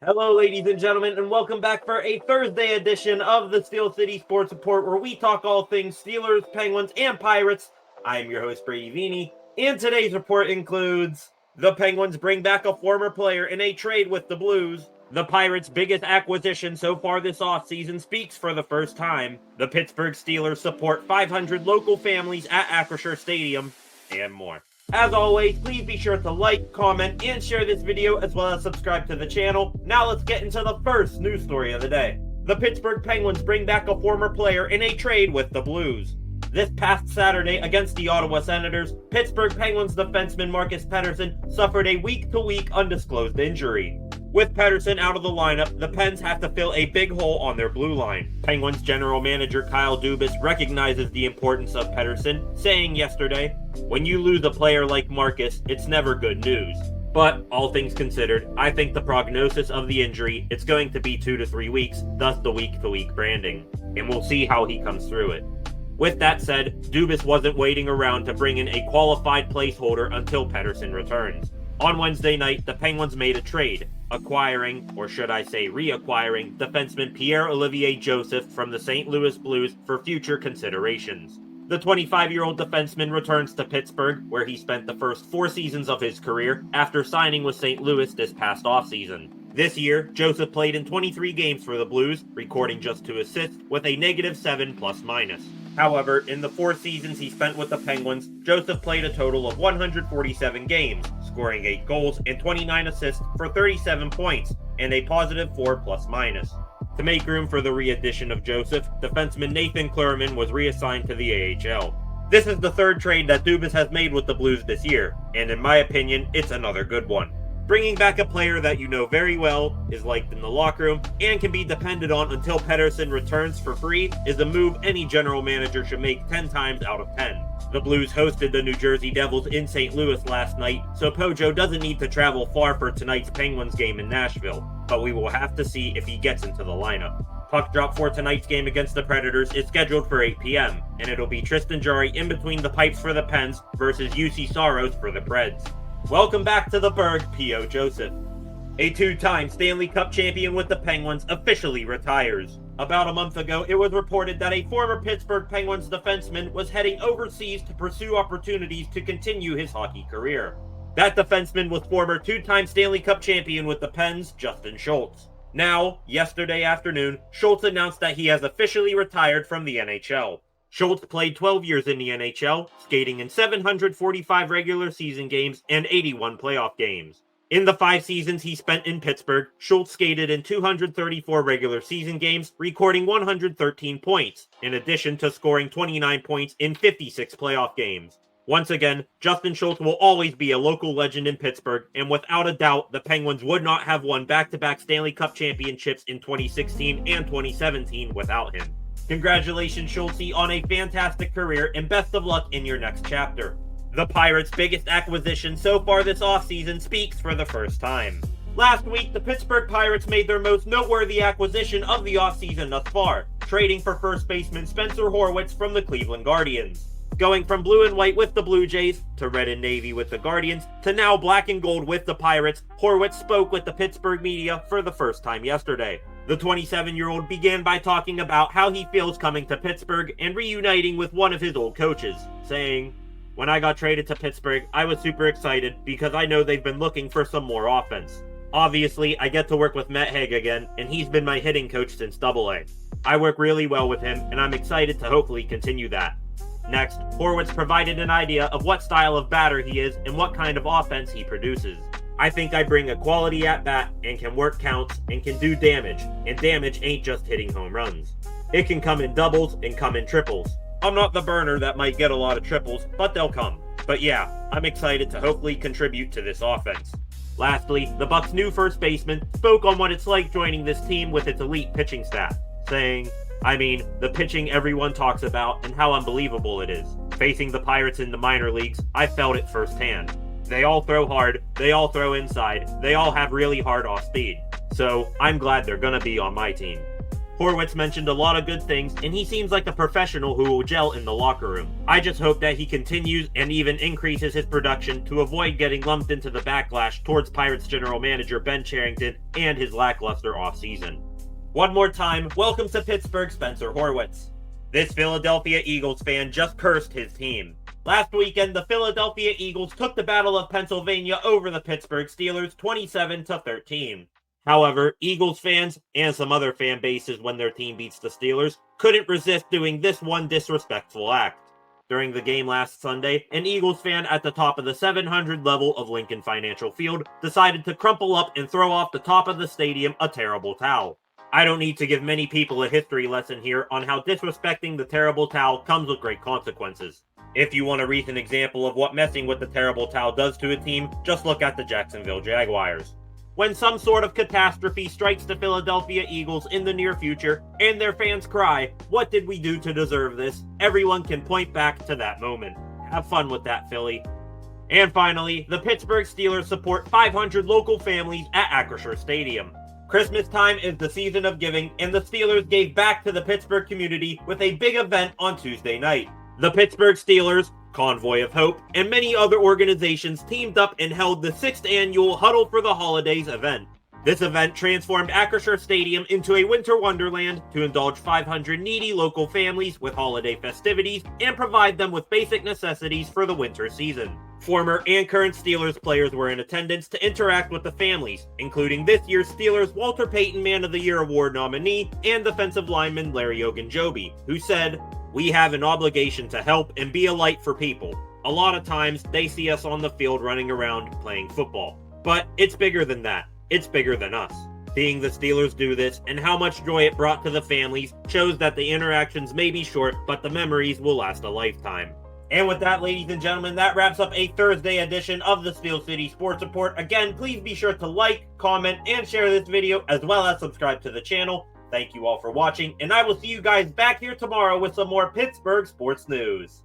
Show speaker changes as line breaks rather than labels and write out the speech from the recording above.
Hello, ladies and gentlemen, and welcome back for a Thursday edition of the Steel City Sports Report, where we talk all things Steelers, Penguins, and Pirates. I am your host, Brady Vini, and today's report includes the Penguins bring back a former player in a trade with the Blues, the Pirates' biggest acquisition so far this offseason speaks for the first time, the Pittsburgh Steelers support 500 local families at Acrisure Stadium, and more. As always, please be sure to like, comment, and share this video, as well as subscribe to the channel. Now let's get into the first news story of the day. The Pittsburgh Penguins bring back a former player in a trade with the Blues. This past Saturday against the Ottawa Senators, Pittsburgh Penguins defenseman Marcus Pettersson suffered a week-to-week undisclosed injury. With Pettersson out of the lineup, the Pens have to fill a big hole on their blue line. Penguins general manager Kyle Dubas recognizes the importance of Pettersson, saying yesterday, "When you lose a player like Marcus, it's never good news. But, all things considered, I think the prognosis of the injury, it's going to be 2 to 3 weeks, thus the week-to-week branding. And we'll see how he comes through it." With that said, Dubas wasn't waiting around to bring in a qualified placeholder until Pettersson returns. On Wednesday night, the Penguins made a trade, acquiring, or should I say reacquiring, defenseman Pierre-Olivier Joseph from the St. Louis Blues for future considerations. The 25-year-old defenseman returns to Pittsburgh, where he spent the first 4 seasons of his career after signing with St. Louis this past offseason. This year, Joseph played in 23 games for the Blues, recording just 2 assists with a -7 plus-minus. However, in the 4 seasons he spent with the Penguins, Joseph played a total of 147 games, scoring 8 goals and 29 assists for 37 points, and a +4 plus-minus. To make room for the re-addition of Joseph, defenseman Nathan Clurman was reassigned to the AHL. This is the 3rd trade that Dubas has made with the Blues this year, and in my opinion, it's another good one. Bringing back a player that you know very well, is liked in the locker room, and can be depended on until Pettersson returns for free is a move any general manager should make 10 times out of 10. The Blues hosted the New Jersey Devils in St. Louis last night, so Pojo doesn't need to travel far for tonight's Penguins game in Nashville, but we will have to see if he gets into the lineup. Puck drop for tonight's game against the Predators is scheduled for 8 p.m., and it'll be Tristan Jarry in between the pipes for the Pens versus UC Soros for the Preds. Welcome back to the Berg, P.O. Joseph. A 2-time Stanley Cup champion with the Penguins officially retires. About a month ago, it was reported that a former Pittsburgh Penguins defenseman was heading overseas to pursue opportunities to continue his hockey career. That defenseman was former 2-time Stanley Cup champion with the Pens, Justin Schultz. Now, yesterday afternoon, Schultz announced that he has officially retired from the NHL. Schultz played 12 years in the NHL, skating in 745 regular season games and 81 playoff games. In the 5 seasons he spent in Pittsburgh, Schultz skated in 234 regular season games, recording 113 points, in addition to scoring 29 points in 56 playoff games. Once again, Justin Schultz will always be a local legend in Pittsburgh, and without a doubt, the Penguins would not have won back-to-back Stanley Cup championships in 2016 and 2017 without him. Congratulations, Schultzy, on a fantastic career, and best of luck in your next chapter. The Pirates' biggest acquisition so far this offseason speaks for the first time. Last week, the Pittsburgh Pirates made their most noteworthy acquisition of the offseason thus far, trading for first baseman Spencer Horwitz from the Cleveland Guardians. Going from blue and white with the Blue Jays, to red and navy with the Guardians, to now black and gold with the Pirates, Horwitz spoke with the Pittsburgh media for the first time yesterday. The 27-year-old began by talking about how he feels coming to Pittsburgh and reuniting with one of his old coaches, saying, "When I got traded to Pittsburgh, I was super excited because I know they've been looking for some more offense. Obviously, I get to work with Matt Haig again, and he's been my hitting coach since AA. I work really well with him, and I'm excited to hopefully continue that." Next, Horwitz provided an idea of what style of batter he is and what kind of offense he produces. "I think I bring a quality at-bat and can work counts and can do damage, and damage ain't just hitting home runs. It can come in doubles and come in triples. I'm not the burner that might get a lot of triples, but they'll come. But yeah, I'm excited to hopefully contribute to this offense." Lastly, the Bucks' new first baseman spoke on what it's like joining this team with its elite pitching staff, saying, the pitching everyone talks about and how unbelievable it is. Facing the Pirates in the minor leagues, I felt it firsthand. They all throw hard, they all throw inside, they all have really hard off speed. So, I'm glad they're gonna be on my team." Horwitz mentioned a lot of good things, and he seems like a professional who will gel in the locker room. I just hope that he continues and even increases his production to avoid getting lumped into the backlash towards Pirates general manager Ben Cherington and his lackluster offseason. One more time, welcome to Pittsburgh, Spencer Horwitz. This Philadelphia Eagles fan just cursed his team. Last weekend, the Philadelphia Eagles took the Battle of Pennsylvania over the Pittsburgh Steelers 27-13. However, Eagles fans, and some other fan bases when their team beats the Steelers, couldn't resist doing this one disrespectful act. During the game last Sunday, an Eagles fan at the top of the 700 level of Lincoln Financial Field decided to crumple up and throw off the top of the stadium a terrible towel. I don't need to give many people a history lesson here on how disrespecting the terrible towel comes with great consequences. If you want a recent example of what messing with the terrible towel does to a team, just look at the Jacksonville Jaguars. When some sort of catastrophe strikes the Philadelphia Eagles in the near future, and their fans cry, "What did we do to deserve this?" everyone can point back to that moment. Have fun with that, Philly. And finally, the Pittsburgh Steelers support 500 local families at Acrisure Stadium. Christmas time is the season of giving, and the Steelers gave back to the Pittsburgh community with a big event on Tuesday night. The Pittsburgh Steelers, Convoy of Hope, and many other organizations teamed up and held the 6th annual Huddle for the Holidays event. This event transformed Acrisure Stadium into a winter wonderland to indulge 500 needy local families with holiday festivities and provide them with basic necessities for the winter season. Former and current Steelers players were in attendance to interact with the families, including this year's Steelers Walter Payton Man of the Year Award nominee and defensive lineman Larry Ogunjobi, who said, "We have an obligation to help and be a light for people. A lot of times, they see us on the field running around playing football. But it's bigger than that. It's bigger than us." Seeing the Steelers do this and how much joy it brought to the families shows that the interactions may be short, but the memories will last a lifetime. And with that, ladies and gentlemen, that wraps up a Thursday edition of the Steel City Sports Report. Again, please be sure to like, comment, and share this video, as well as subscribe to the channel. Thank you all for watching, and I will see you guys back here tomorrow with some more Pittsburgh sports news.